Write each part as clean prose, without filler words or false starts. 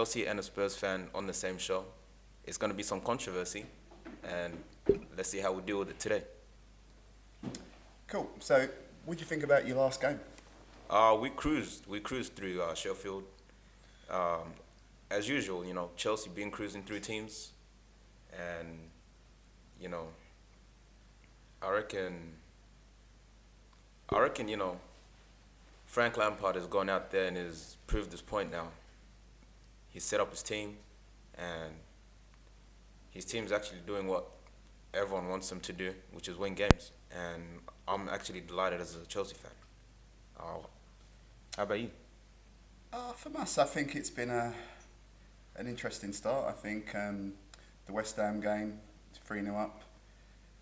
Chelsea and a Spurs fan on the same show. It's going to be some controversy, and let's see how we deal with it today. Cool. So, what do you think about your last game? We cruised through Sheffield. Um, as usual, Chelsea been cruising through teams, and you know, I reckon, Frank Lampard has gone out there and has proved his point now. He's set up his team, and his team's actually doing what everyone wants them to do, which is win games. And I'm actually delighted as a Chelsea fan. How about you? For us, I think it's been an interesting start. I think the West Ham game, 3-0 up,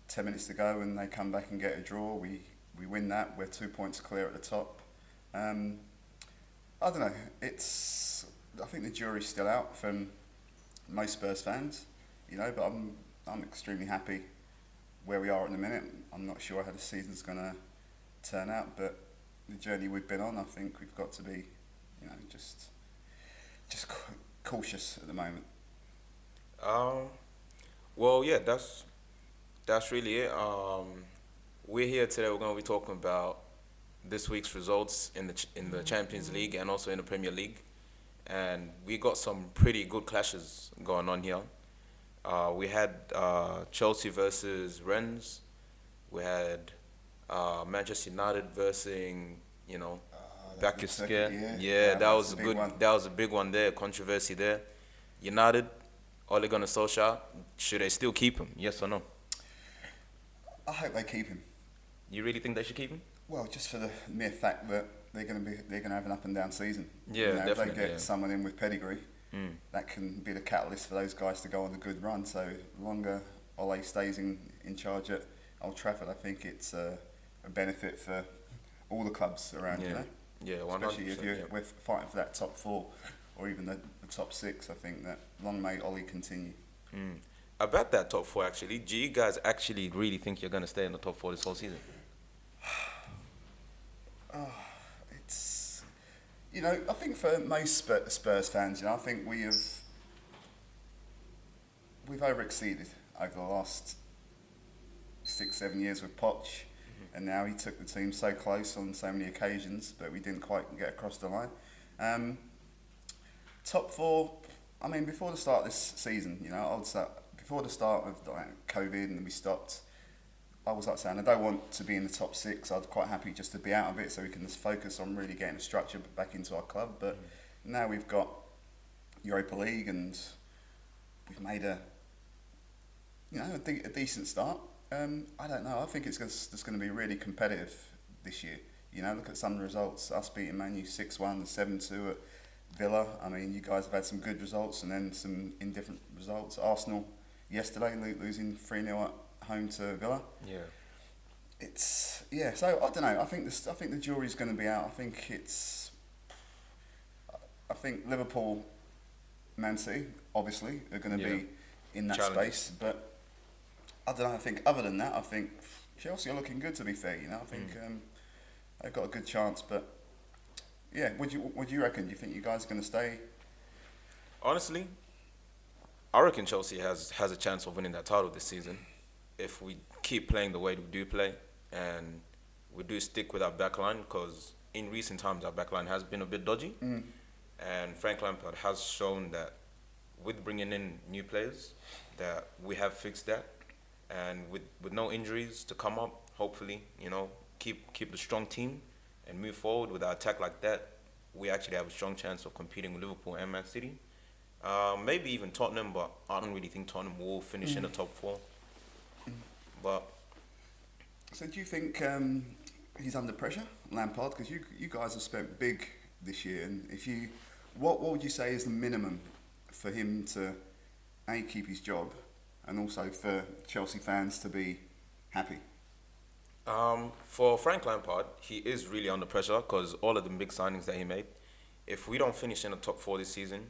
10 minutes to go, and they come back and get a draw. We win that. We're 2 points clear at the top. I don't know. I think the jury's still out from most Spurs fans, but I'm extremely happy where we are at the minute. I'm not sure how the season's going to turn out, but the journey we've been on, I think we've got to be, just cautious at the moment. Well, yeah, that's really it. We're here today. We're going to be talking about this week's results in the Champions League and also in the Premier League, and we got some pretty good clashes going on here. We had Chelsea versus Rennes. We had Manchester United versus Bakirskaya. Yeah, that was a good one. That was a big one there. Controversy there. United, Ole Gunnar Solskjaer. Should they still keep him? Yes or no? I hope they keep him. You really think they should keep him? Well, just for the mere fact that they're going to have an up and down season. Yeah, definitely. If they get someone in with pedigree, that can be the catalyst for those guys to go on a good run. So the longer Ole stays in charge at Old Trafford, I think it's a benefit for all the clubs around. Yeah, yeah, 100%. Especially if we're fighting for that top four or even the top six. I think that long may Ole continue. About that top four, actually, do you guys actually really think you're going to stay in the top four this whole season? It's, I think for most Spurs fans, I think we've overexceeded over the last 6-7 years with Poch, and now he took the team so close on so many occasions, but we didn't quite get across the line. Top four, I mean, before the start of this season, before the start of COVID and we stopped, I was saying I don't want to be in the top six. I'd quite happy just to be out of it so we can just focus on really getting a structure back into our club. But now we've got Europa League and we've made a decent start. I don't know. I think it's just going to be really competitive this year. Look at some of the results. Us beating Man U 6-1, 7-2 at Villa. I mean, you guys have had some good results and then some indifferent results. Arsenal yesterday losing 3-0 at home to Villa. Yeah. So I don't know. I think the jury's going to be out. I think Liverpool, Man City, obviously, are going to be in that space. But I don't know. I think other than that, I think Chelsea are looking good. To be fair, I think they've got a good chance. But yeah, what do you reckon? Do you think you guys are going to stay? Honestly, I reckon Chelsea has a chance of winning that title this season if we keep playing the way we do play and we do stick with our backline, because in recent times our backline has been a bit dodgy, and Frank Lampard has shown that with bringing in new players that we have fixed that, and with no injuries to come up, hopefully, keep the strong team and move forward with our attack like that, we actually have a strong chance of competing with Liverpool and Man City. Maybe even Tottenham, but I don't really think Tottenham will finish in the top four. But so, do you think he's under pressure, Lampard? Because you guys have spent big this year, and what would you say is the minimum for him to keep his job, and also for Chelsea fans to be happy? For Frank Lampard, he is really under pressure because all of the big signings that he made. If we don't finish in the top four this season,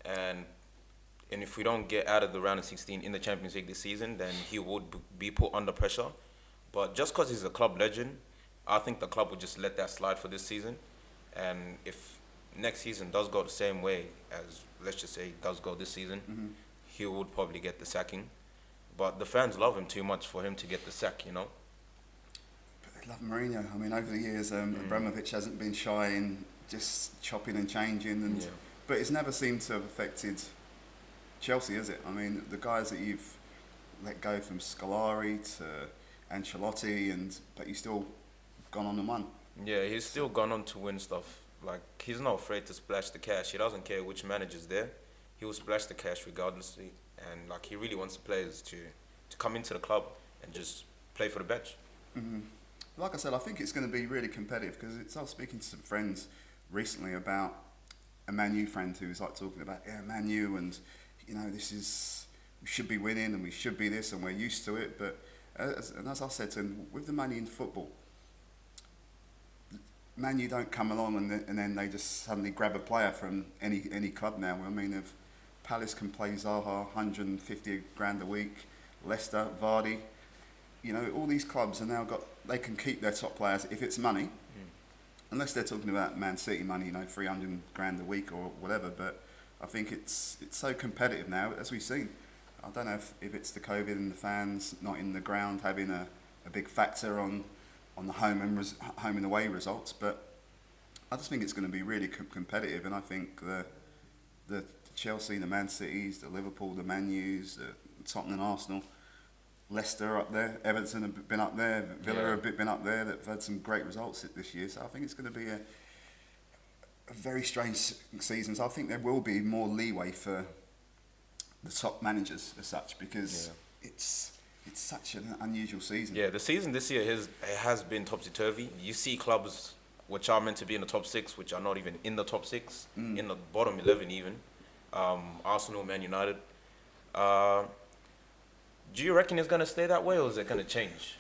and if we don't get out of the round of 16 in the Champions League this season, then he would be put under pressure. But just because he's a club legend, I think the club would just let that slide for this season. And if next season does go the same way as, let's just say, does go this season, he would probably get the sacking. But the fans love him too much for him to get the sack, you know? But they love Mourinho. I mean, over the years, Abramovich hasn't been shy in just chopping and changing, and but it's never seemed to have affected Chelsea, has it? I mean, the guys that you've let go from Scolari to Ancelotti, but he's still gone on and won. Yeah, he's still gone on to win stuff. Like, he's not afraid to splash the cash. He doesn't care which manager's there. He will splash the cash regardlessly. And, like, he really wants the players to come into the club and just play for the bench. Like I said, I think it's going to be really competitive because I was speaking to some friends recently about a Man U friend who was like talking about, Man U, and, you know, we should be winning and we should be this and we're used to it. But, as I said to him, with the money in football, Man U don't come along and then they just suddenly grab a player from any club now. I mean, if Palace can play Zaha 150 grand a week, Leicester, Vardy, you know, all these clubs are now they can keep their top players if it's money, unless they're talking about Man City money, you know, 300 grand a week or whatever. But I think it's so competitive now, as we've seen. I don't know if it's the COVID and the fans not in the ground having a big factor on the home and away results, but I just think it's going to be really competitive, and I think the Chelsea, the Man Cities, the Liverpool, the Man U's, the Tottenham, Arsenal, Leicester up there, Everton have been up there, Villa have been up there. They've had some great results this year, so I think it's going to be a very strange season. So I think there will be more leeway for the top managers as such, because it's such an unusual season. Yeah, the season this year has been topsy-turvy. You see clubs which are meant to be in the top 6, which are not even in the top 6, in the bottom 11 even. Arsenal, Man United. Do you reckon it's going to stay that way, or is it going to change?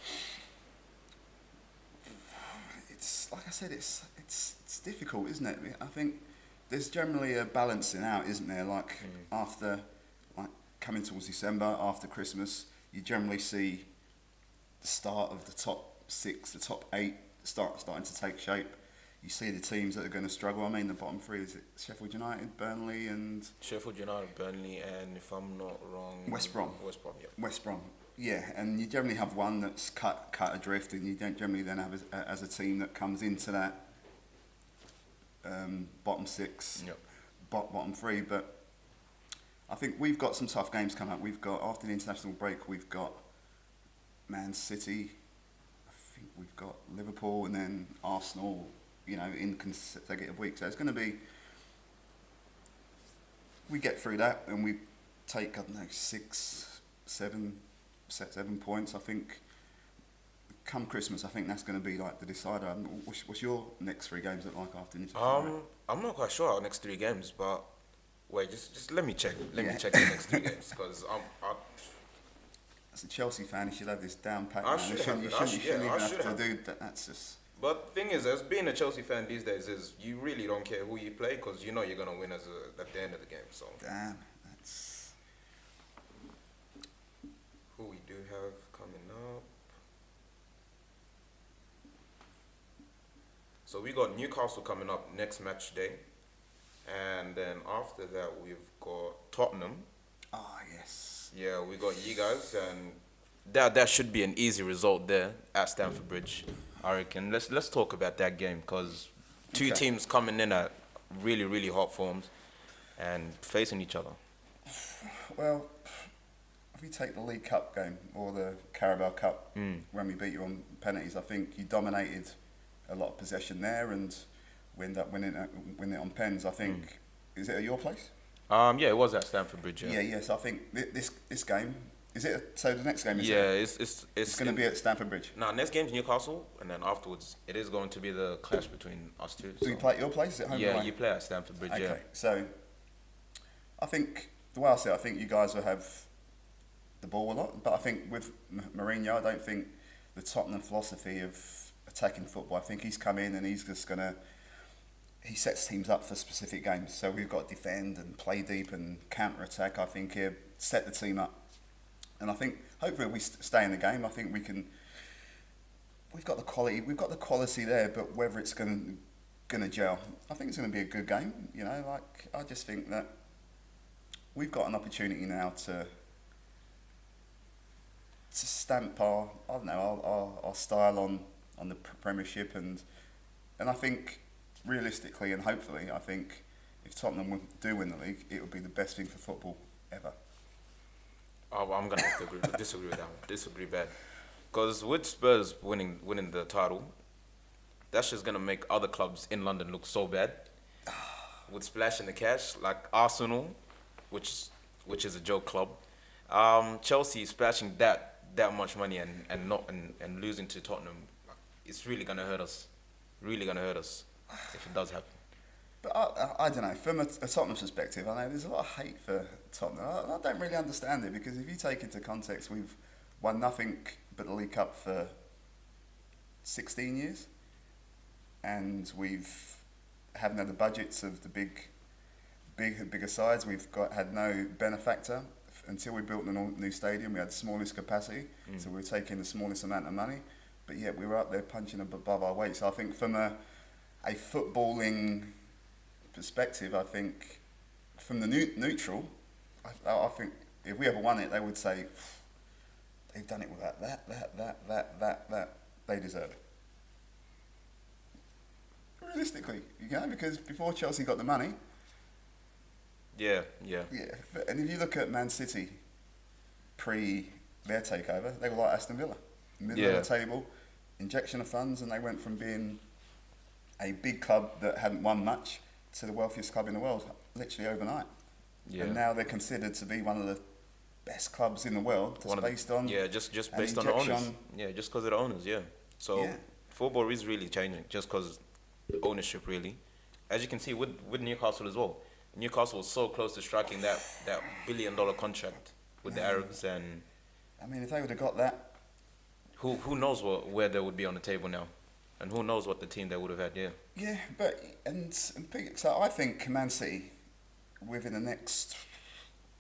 It's like I said, it's difficult, isn't it? I think there's generally a balancing out, isn't there? Like after, like coming towards December, after Christmas, you generally see the start of the top 6, the top 8 starting to take shape. You see the teams that are going to struggle. I mean, the bottom 3, is it Sheffield United, Burnley, and Sheffield United, Burnley, and if I'm not wrong, West Brom. Yeah. West Brom. Yeah, and you generally have one that's cut adrift, and you don't generally then have as a team that comes into that bottom 6, bottom 3. But I think we've got some tough games coming up. We've got, after the international break, we've got Man City. I think we've got Liverpool, and then Arsenal, you know, in consecutive weeks. So it's going to be, we get through that and we take, I don't know, 7 points. I think come Christmas, I think that's going to be like the decider. What's your next 3 games look like after the I'm not quite sure our next 3 games, but wait, just let me check. Let me check the next 3 games, because as a Chelsea fan, you should have this down pat. You shouldn't even have to do that. That's just. But the thing is, as being a Chelsea fan these days, is you really don't care who you play, because you know you're gonna win at the end of the game. So damn, that's who we do have coming up. So we got Newcastle coming up next match day, and then after that we've got Tottenham. Ah, yes. Yeah, we got you guys, and that should be an easy result there at Stamford Bridge. I reckon. Let's talk about that game, because two teams coming in at really, really hot forms and facing each other. Well, if you take the League Cup game or the Carabao Cup, when we beat you on penalties, I think you dominated a lot of possession there, and we ended up winning it on pens. I think. Is it at your place? Yeah, it was at Stamford Bridge. Yeah. Yes. I think this game. Is it? So the next game is it's going to be at Stamford Bridge. No, next game's Newcastle, and then afterwards it is going to be the clash between us two. So you play at your place at home? Yeah, you play at Stamford Bridge. Okay. Yeah. So I think the way I see it, I think you guys will have the ball a lot, but I think with Mourinho, I don't think the Tottenham philosophy of attacking football. I think he's come in and he's just gonna. He sets teams up for specific games. So we've got to defend and play deep and counter attack. I think he'll set the team up. And I think hopefully we stay in the game. I think we can. We've got the quality. We've got the quality there, but whether it's going to going to gel. I think it's going to be a good game. You know, like I just think that we've got an opportunity now to stamp our I don't know our style on the Premiership, and I think realistically and hopefully I think if Tottenham do win the league, it would be the best thing for football ever. Oh, I'm gonna have to disagree with that one. Disagree bad, because with Spurs winning the title, that's just gonna make other clubs in London look so bad. With splashing the cash, like Arsenal, which is a joke club, Chelsea splashing that much money and losing to Tottenham, it's really gonna hurt us. Really gonna hurt us if it does happen. But I don't know, from a Tottenham perspective, I know there's a lot of hate for Tottenham. I don't really understand it, because if you take into context, we've won nothing but the League Cup for 16 years, and we've haven't had the budgets of the bigger sides. We've had no benefactor until we built the new stadium. We had the smallest capacity, so we were taking the smallest amount of money, but yet we were up there punching above our weight. So I think from a footballing perspective, I think from the neutral, I think if we ever won it, they would say they've done it without that. They deserve it. Realistically, because before Chelsea got the money. Yeah. And if you look at Man City pre their takeover, they were like Aston Villa, middle of the table, injection of funds, and they went from being a big club that hadn't won much to the wealthiest club in the world, literally overnight. Yeah. And now they're considered to be one of the best clubs in the world, just based on just based on the owners. Just because of the owners. Yeah. So football is really changing just because ownership, really. As you can see with Newcastle as well. Newcastle was so close to striking that $1 billion contract with the Arabs, and I mean, if they would have got that, who knows where they would be on the table now, and who knows what the team they would have had. Yeah, but so I think Man City, within the next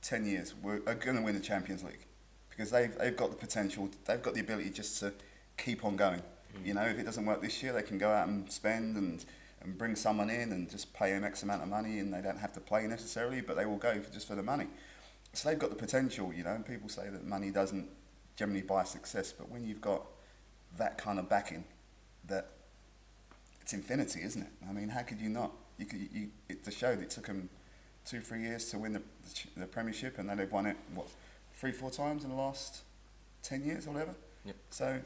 10 years, are going to win the Champions League, because they've got the potential, they've got the ability just to keep on going. You know, if it doesn't work this year, they can go out and spend and bring someone in and just pay them X amount of money, and they don't have to play necessarily, but they will go just for the money. So they've got the potential, you know, and people say that money doesn't generally buy success, but when you've got that kind of backing, that it's infinity, isn't it? I mean, how could you not? It showed it took them 2-3 years to win the Premiership, and then they've won it, 3-4 times in the last 10 years or whatever? Yep. So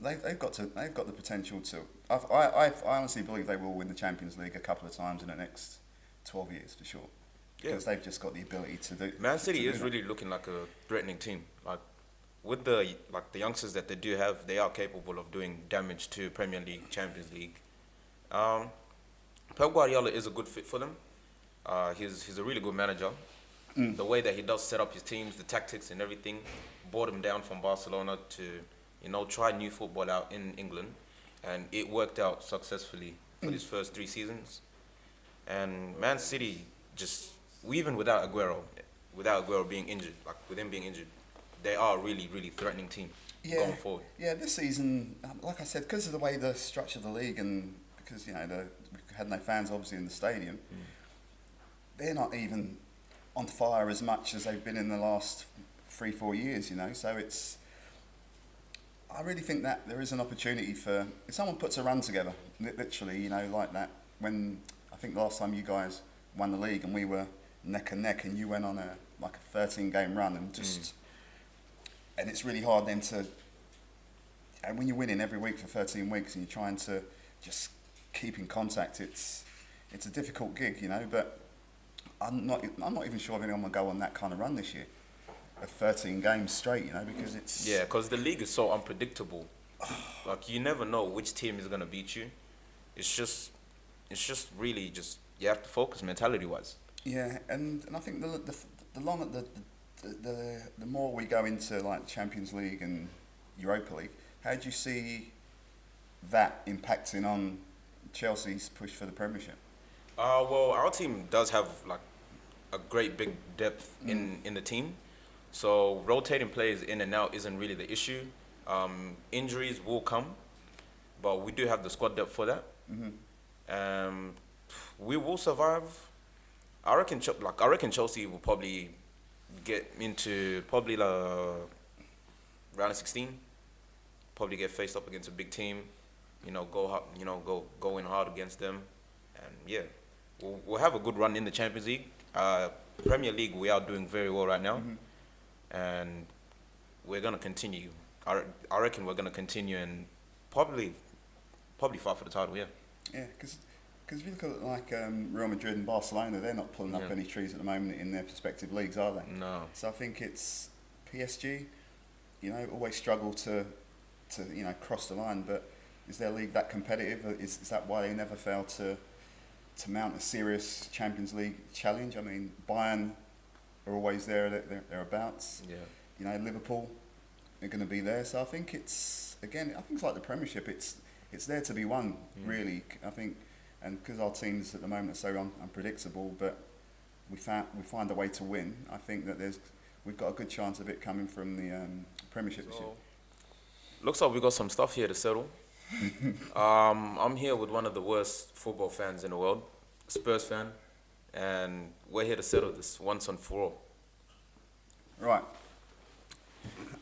they've got the potential to. I honestly believe they will win the Champions League a couple of times in the next 12 years for sure. Because they've just got the ability to do. Man City is really looking like a threatening team. Like with the youngsters that they do have, they are capable of doing damage to Premier League, Champions League. Pep Guardiola is a good fit for them. He's a really good manager. The way that he does set up his teams, the tactics and everything, brought him down from Barcelona to try new football out in England, and it worked out successfully for his first 3 seasons. And Man City even without Aguero being injured, with him being injured, they are a really, really threatening team going forward. Yeah, this season, like I said, because of the way the structure of the league, and because we had no fans obviously in the stadium, they're not even on fire as much as they've been in the last 3-4 years. So it's. I really think that there is an opportunity for if someone puts a run together, literally, like that. When I think last time you guys won the league and we were neck and neck, and you went on a 13-game run, and and it's really hard then to. And when you're winning every week for 13 weeks and you're trying to just keep in contact, it's a difficult gig, But I'm not even sure if anyone will go on that kind of run this year. Of 13 games straight, because it's. Yeah, because the league is so unpredictable. You never know which team is gonna beat you. It's just really you have to focus mentality-wise. Yeah, and I think the more we go into Champions League and Europa League, how do you see that impacting on Chelsea's push for the Premiership? Well, our team does have a great big depth in the team. So rotating players in and out isn't really the issue. Injuries will come, but we do have the squad depth for that. Um, we will survive. I reckon Chelsea will probably get into probably round of 16. Probably get faced up against a big team. Go hard, go in hard against them, and yeah, we'll have a good run in the Champions League. Premier League, we are doing very well right now, Hmm. and we're gonna continue. I reckon we're gonna continue and probably fight for the title. Yeah. Yeah, because if you look at like Real Madrid and Barcelona, they're not pulling up Yeah. any trees at the moment in their respective leagues, are they? No. So I think it's PSG. Always struggle to cross the line. But is their league that competitive? Is that why they never fail to mount a serious Champions League challenge? I mean, Bayern are always thereabouts. Yeah. Liverpool are going to be there. So I think it's like the Premiership. It's there to be won, really. I think, and because our teams at the moment are so unpredictable, but we find a way to win. I think that we've got a good chance of it coming from the Premiership this year. Looks like we got some stuff here to settle. I'm here with one of the worst football fans in the world, Spurs fan, and we're here to settle this once and for all. Right.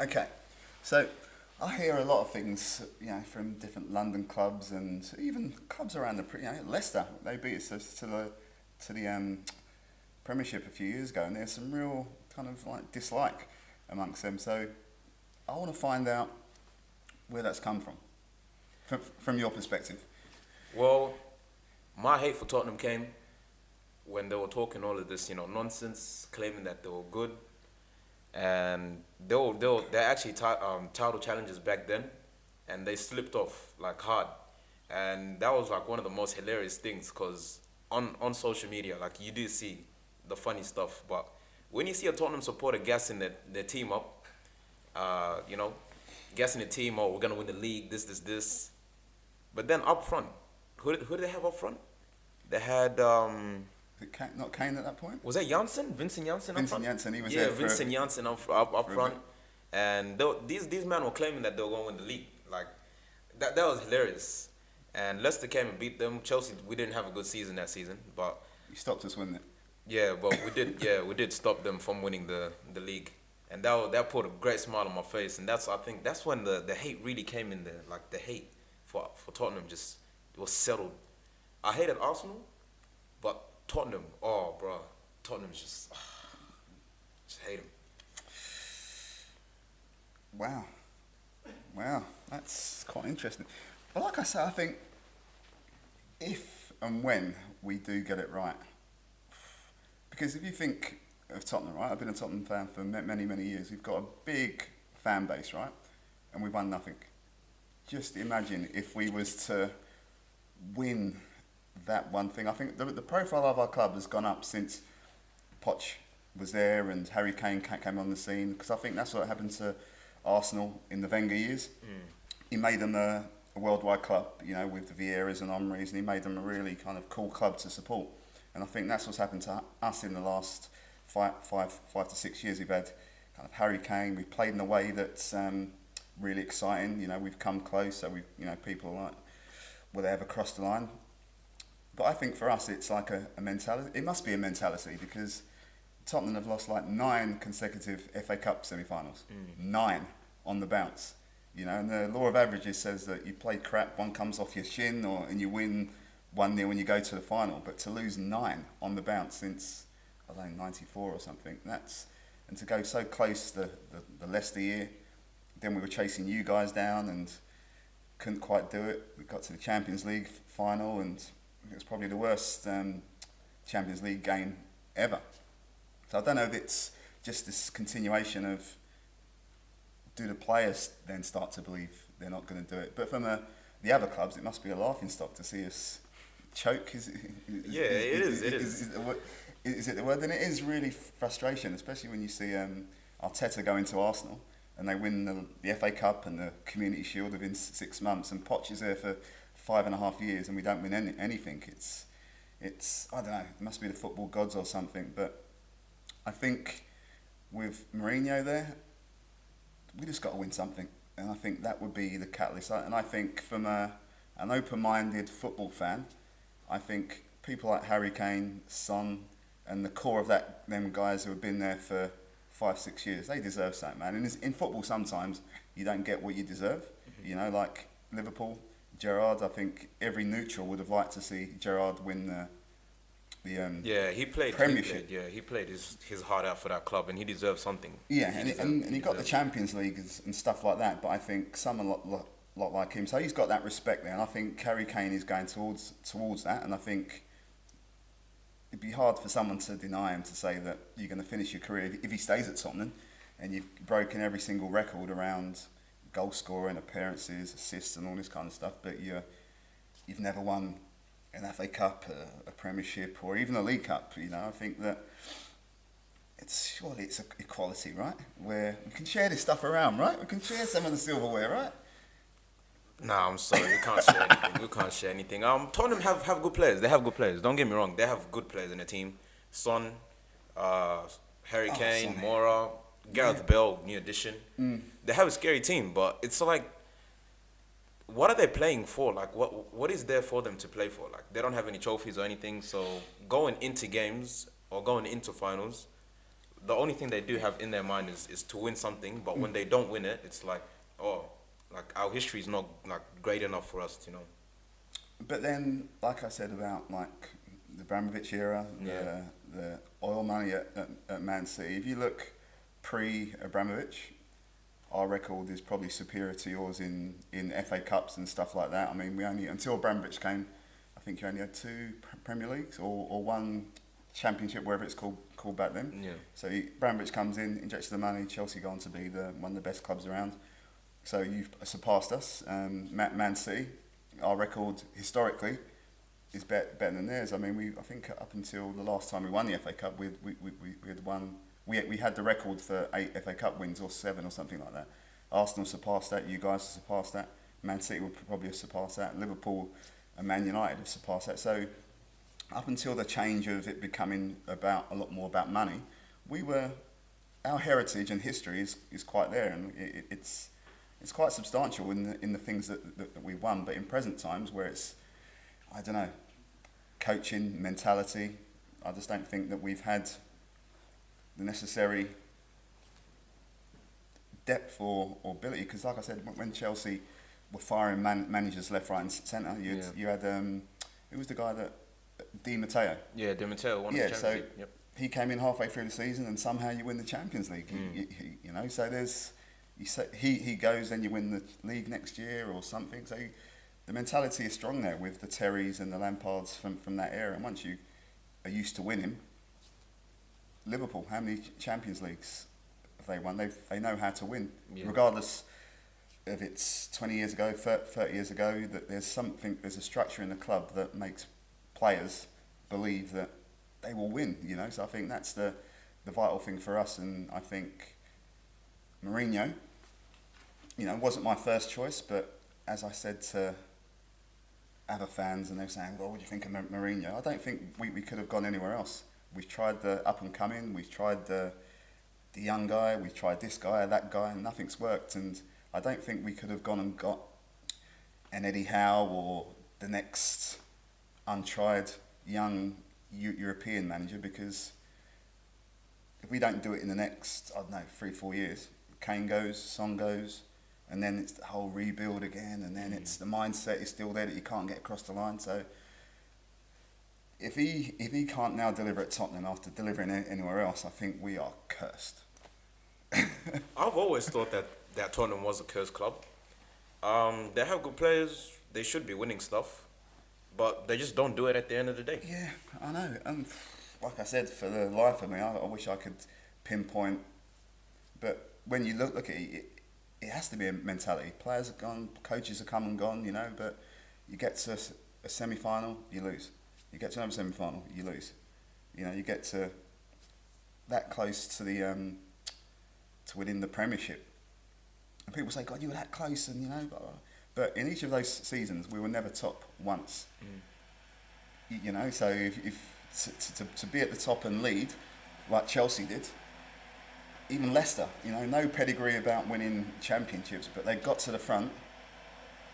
Okay. So I hear a lot of things, from different London clubs and even clubs around Leicester. They beat us to the Premiership a few years ago, and there's some real kind of like dislike amongst them. So I want to find out where that's come from your perspective. Well, my hate for Tottenham came when they were talking all of this, nonsense, claiming that they were good, and they actually title challenges back then, and they slipped off like hard, and that was like one of the most hilarious things because on social media, like you do see the funny stuff, but when you see a Tottenham supporter gassing their team up, gassing the team, oh, we're gonna win the league, this. But then up front, who did they have up front? They had Not Kane at that point? was that Janssen? Vincent Janssen up front? Vincent Janssen, he was Yeah, there for Vincent Janssen up for a front. bit. And these men were claiming that they were going to win the league. Like that was hilarious. And Leicester came and beat them. Chelsea, we didn't have a good season that season, but He stopped us winning it. yeah, but we did. Yeah, we did stop them from winning the league, and that put a great smile on my face. And I think that's when the hate really came in there. Like the hate for Tottenham just was settled. I hated Arsenal, but Tottenham, oh bro, Tottenham's just hate them. Wow, that's quite interesting. But like I said, I think if and when we do get it right, because if you think of Tottenham, right? I've been a Tottenham fan for many, many years. We've got a big fan base, right? And we've won nothing. Just imagine if we was to win that one thing. I think the profile of our club has gone up since Poch was there and Harry Kane came on the scene, because I think that's what happened to Arsenal in the Wenger years. He made them a worldwide club, with the Vieiras and Omris, and he made them a really kind of cool club to support. And I think that's what's happened to us in the last five to 6 years. We've had kind of Harry Kane. We've played in a way that's really exciting. We've come close. So people are like, will they ever cross the line? But I think for us, it's like a mentality. It must be a mentality, because Tottenham have lost like 9 consecutive FA Cup semi-finals. 9 on the bounce. And the law of averages says that you play crap, one comes off your shin, and you win 1-0 when you go to the final. But to lose 9 on the bounce since, I don't know, 94 or something, and to go so close the Leicester year, then we were chasing you guys down and couldn't quite do it. We got to the Champions League final, and it was probably the worst Champions League game ever. So I don't know if it's just this continuation of, do the players then start to believe they're not going to do it? But from the other clubs, it must be a laughing stock to see us choke. Is it the word? And it is really frustration, especially when you see Arteta go into Arsenal and they win the FA Cup and the Community Shield within 6 months, and Poch is there for 5.5 years and we don't win anything. It's I don't know, it must be the football gods or something. But I think with Mourinho there, we just got to win something, and I think that would be the catalyst. And I think from an open-minded football fan, I think people like Harry Kane, Son, and the core of them guys who have been there for 5-6 years, they deserve something, man. And in football, sometimes you don't get what you deserve. You know, like Liverpool, Gerrard. I think every neutral would have liked to see Gerrard win the he played Premiership. He played his heart out for that club, and he deserves something. Yeah, and he got the Champions League and stuff like that. But I think someone lot like him, so he's got that respect there. And I think Harry Kane is going towards that. And I think it'd be hard for someone to deny him, to say that you're going to finish your career if he stays at Tottenham, and you've broken every single record around goal scoring, appearances, assists, and all this kind of stuff. But you've never won an FA Cup, a Premiership, or even a League Cup. You know, I think that surely it's equality, right? Where we can share this stuff around, right? We can share some of the silverware, right? Nah, I'm sorry, we can't share anything. We can't share anything. Tottenham have good players. They have good players. Don't get me wrong. They have good players in the team. Son, Harry Kane, Son. Moura, Gareth Bale, new addition. They have a scary team, but it's like, what are they playing for? Like, what is there for them to play for? Like, they don't have any trophies or anything. So going into games or going into finals, the only thing they do have in their mind is to win something. But when they don't win it, it's like, like our history is not like great enough for us, you know. But then, like I said about like the Abramovich era, the oil money at Man City. If you look pre-Abramovich, our record is probably superior to yours in FA Cups and stuff like that. I mean, we only, until Abramovich came, I think you only had 2 Premier Leagues or 1 Championship, wherever it's called back then. Yeah. So Abramovich comes in, injects the money. Chelsea go on to be one of the best clubs around. So you've surpassed us. Man City, our record historically is better than theirs. I mean, I think up until the last time we won the FA Cup, we had won. We had the record for 8 FA Cup wins, or 7 or something like that. Arsenal surpassed that. You guys have surpassed that. Man City will probably have surpassed that. Liverpool and Man United have surpassed that. So up until the change of it becoming a lot more about money, our heritage and history is quite there, and it's quite substantial in the things that we won. But in present times, where it's, I don't know, coaching, mentality, I just don't think that we've had the necessary depth or ability. Because like I said, when Chelsea were firing managers left, right and centre, you had who was the guy that, Di Matteo? Yeah, Di Matteo won the Champions League. Yep. He came in halfway through the season and somehow you win the Champions League. You know, so there's, he goes, then you win the league next year or something. So the mentality is strong there with the Terrys and the Lampards from that era. And once you are used to winning, Liverpool, how many Champions Leagues have they won? They know how to win, regardless if it's 20 years ago, 30 years ago. That there's a structure in the club that makes players believe that they will win. You know, so I think that's the vital thing for us. And I think Mourinho, you know, wasn't my first choice, but as I said to other fans, and they're saying, well, what do you think of Mourinho? I don't think we could have gone anywhere else. We've tried the up and coming, we've tried the young guy, we've tried this guy, that guy, and nothing's worked. And I don't think we could have gone and got an Eddie Howe or the next untried young European manager, because if we don't do it in the next, I don't know, 3-4 years, Kane goes, Son goes, and then it's the whole rebuild again, and then it's the mindset is still there that you can't get across the line. So if he can't now deliver at Tottenham after delivering anywhere else, I think we are cursed. I've always thought that Tottenham was a cursed club. They have good players. They should be winning stuff, but they just don't do it at the end of the day. Yeah, I know. And like I said, for the life of me, I wish I could pinpoint. But when you look at it, it has to be a mentality. Players have gone, coaches have come and gone, you know. But you get to a semi-final, you lose. You get to another semi-final, you lose. You know, you get to that close to the to winning the Premiership, and people say, "God, you were that close," and you know. Blah, blah. But in each of those seasons, we were never top once. You know, so if to be at the top and lead, like Chelsea did, even Leicester, you know, no pedigree about winning championships, but they got to the front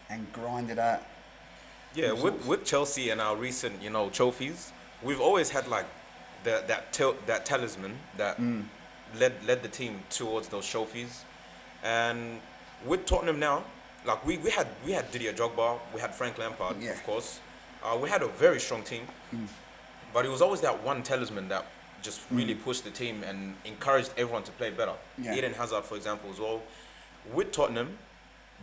and grinded out Yeah, with Chelsea and our recent, trophies, we've always had like that talisman that led the team towards those trophies. And with Tottenham now, like we had Didier Drogba, we had Frank Lampard, Yeah. of course. We had a very strong team, but it was always that one talisman that just really pushed the team and encouraged everyone to play better. Yeah. Eden Hazard, for example, as well. With Tottenham,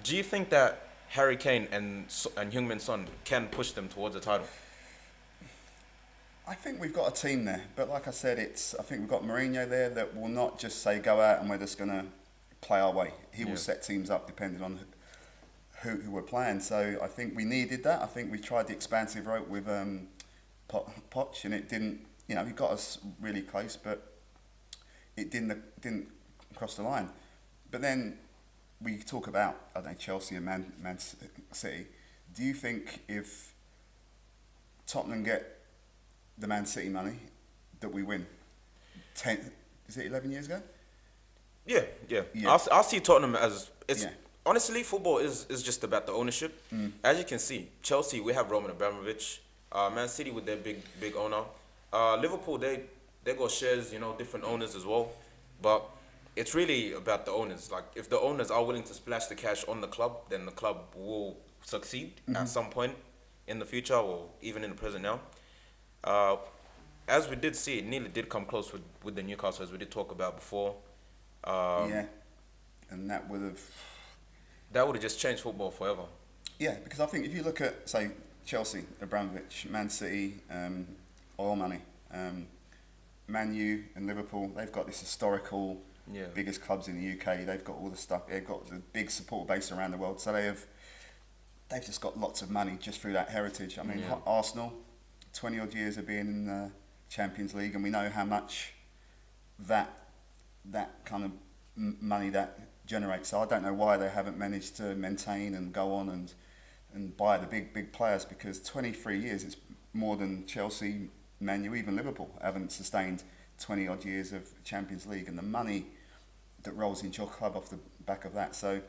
do you think that Harry Kane and Heung-min Son can push them towards the title? I think we've got a team there, but like I said, I think we've got Mourinho there that will not just say go out and we're just going to play our way. He will set teams up depending on who we're playing. So I think we needed that. I think we tried the expansive route with Poch, and it didn't. He got us really close, but it didn't cross the line. But then we talk about, I don't know, Chelsea and Man City. Do you think if Tottenham get the Man City money that we win? 11 years ago? Yeah. I'll see Tottenham as honestly, football is just about the ownership. As you can see, Chelsea, we have Roman Abramovich. Man City with their big owner. Liverpool, they got shares, different owners as well. But it's really about the owners. Like, if the owners are willing to splash the cash on the club, then the club will succeed at some point in the future or even in the present now. As we did see, it nearly did come close with the Newcastle, as we did talk about before. And that would have just changed football forever. Yeah, because I think if you look at, say, Chelsea, Abramovich, Man City, oil money, Man U and Liverpool, they've got this historical biggest clubs in the UK. They've got all the stuff. They've got the big support base around the world. So they've just got lots of money just through that heritage. I mean, Arsenal, 20 odd years of being in the Champions League, and we know how much that kind of money that generates. So I don't know why they haven't managed to maintain and go on and buy the big players, because 23 years is more than Chelsea, Man U, even Liverpool haven't sustained 20 odd years of Champions League, and the money that rolls into your club off the back of that. So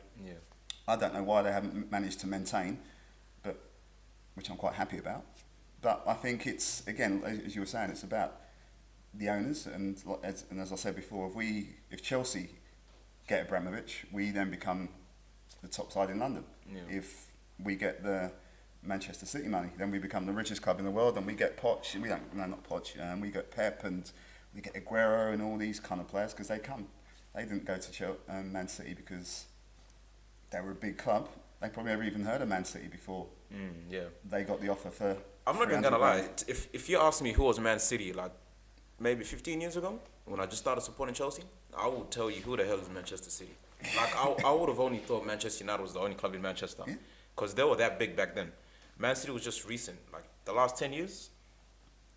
I don't know why they haven't managed to maintain, but which I'm quite happy about. But I think it's, again, as you were saying, it's about the owners, and as I said before, if Chelsea get Abramovich, we then become the top side in London. If we get the Manchester City money, then we become the richest club in the world, and we get Poch. Not Poch. We get Pep, and we get Aguero and all these kind of players, because they didn't go to Man City because they were a big club. They probably never even heard of Man City before. They got the offer for. I'm not even gonna lie. If you ask me who was Man City like maybe 15 years ago, when I just started supporting Chelsea, I would tell you who the hell is Manchester City. Like, I would have only thought Manchester United was the only club in Manchester, because they were that big back then. Man City was just recent. Like, the last 10 years,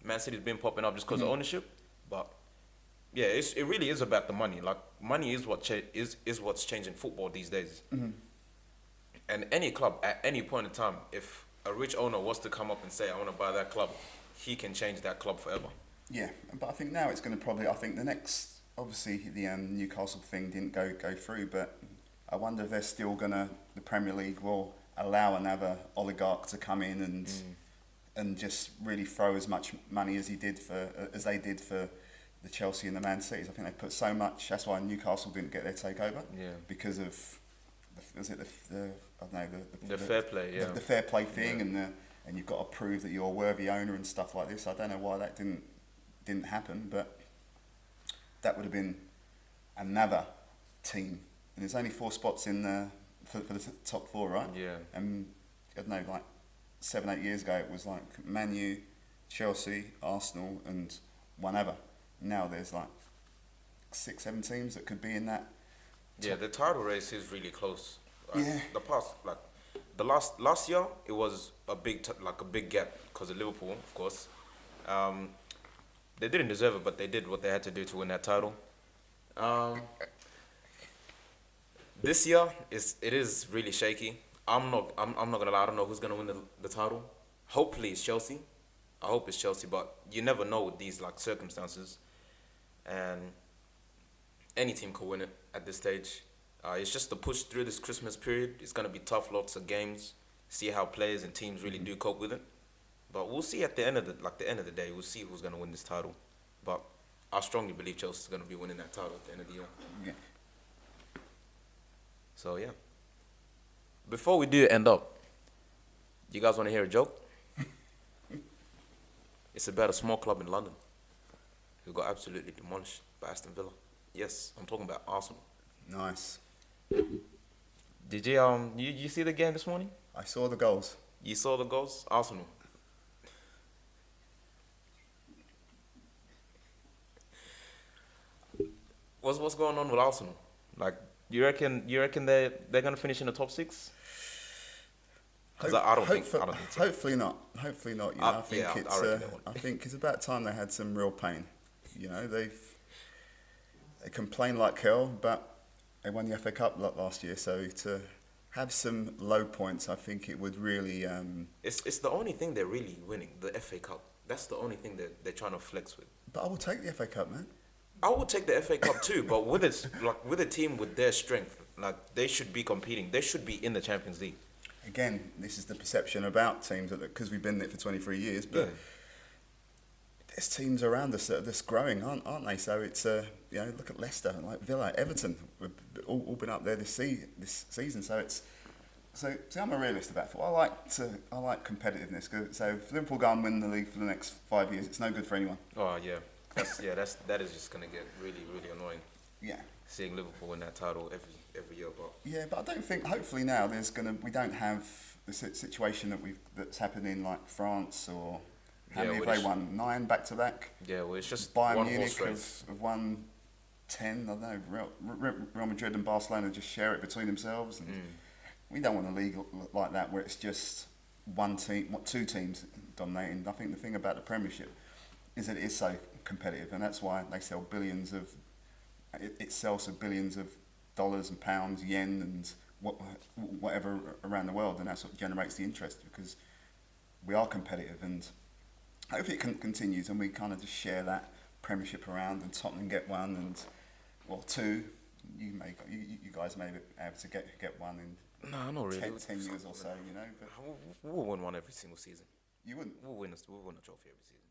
Man City's been popping up just because of ownership. But yeah, it really is about the money. Like, money is what's changing football these days. And any club at any point in time, if a rich owner was to come up and say, I want to buy that club, he can change that club forever. Yeah, but I think now it's going to probably, I think the next, obviously the Newcastle thing didn't go through, but I wonder if they're still going to, the Premier League will allow another oligarch to come in and just really throw as much money as they did for the Chelsea and the Man Cities. I think they put so much, that's why Newcastle didn't get their takeover, because of, the fair play, the fair play thing, and you've got to prove that you're a worthy owner and stuff like this. I don't know why that didn't happen, but that would have been another team. And there's only 4 spots in for the top 4, right? Yeah. And I don't know, like 7-8 years ago, it was like Man U, Chelsea, Arsenal, and one other. Now there's like 6-7 teams that could be in that. Yeah, the title race is really close. Yeah. The last year, it was a big gap because of Liverpool, of course. They didn't deserve it, but they did what they had to do to win that title. This year it is really shaky. I'm not gonna lie. I don't know who's gonna win the title. Hopefully it's Chelsea. I hope it's Chelsea, but you never know with these like circumstances, and any team could win it at this stage. It's just to push through this Christmas period. It's gonna be tough, lots of games, see how players and teams really do cope with it. But we'll see at the end of the day. We'll see who's gonna win this title. But I strongly believe Chelsea's gonna be winning that title at the end of the year. Yeah. So yeah. Before we do end up, you guys want to hear a joke? It's about a small club in London who got absolutely demolished by Aston Villa. Yes, I'm talking about Arsenal. Nice. Did you see the game this morning? I saw the goals. You saw the goals? Arsenal. What's going on with Arsenal? Like, you reckon they're gonna finish in the top 6? Because I don't think so. Hopefully not. Hopefully not. You know, I think I think it's about time they had some real pain. You know, they complain like hell, but they won the FA Cup last year. So to have some low points, I think it would really. It's the only thing they're really winning, the FA Cup. That's the only thing that they're trying to flex with. But I will take the FA Cup, man. I would take the FA Cup too, but with a team with their strength, like they should be competing. They should be in the Champions League. Again, this is the perception about teams because we've been there for 23 years. But there's teams around us that are just growing, aren't they? So it's you know, look at Leicester, like Villa, Everton, we've all been up there this season. So see, I'm a realist about football. I like competitiveness. So if Liverpool go and win the league for the next 5 years, it's no good for anyone. Oh yeah. That is just gonna get really, really annoying. Yeah. Seeing Liverpool win that title every year, but yeah, but I don't think. Hopefully now we don't have the situation that's happening in like France or how many have they won? 9 back to back. Yeah, well, it's just Bayern one Munich horse race. have won 10. I don't know. Real Madrid and Barcelona just share it between themselves, and we don't want a league like that where it's just one team, two teams dominating. I think the thing about the Premiership is that it is so competitive, and that's why they sell billions of. It sells for billions of dollars and pounds, yen, and whatever around the world, and that's what generates the interest because we are competitive, and hopefully it continues, and we kind of just share that Premiership around, and Tottenham get one, and well 2. You guys may be able to get one in no, not really. 10 years or so, you know. But we'll win one every single season. You wouldn't. We'll win a trophy every season.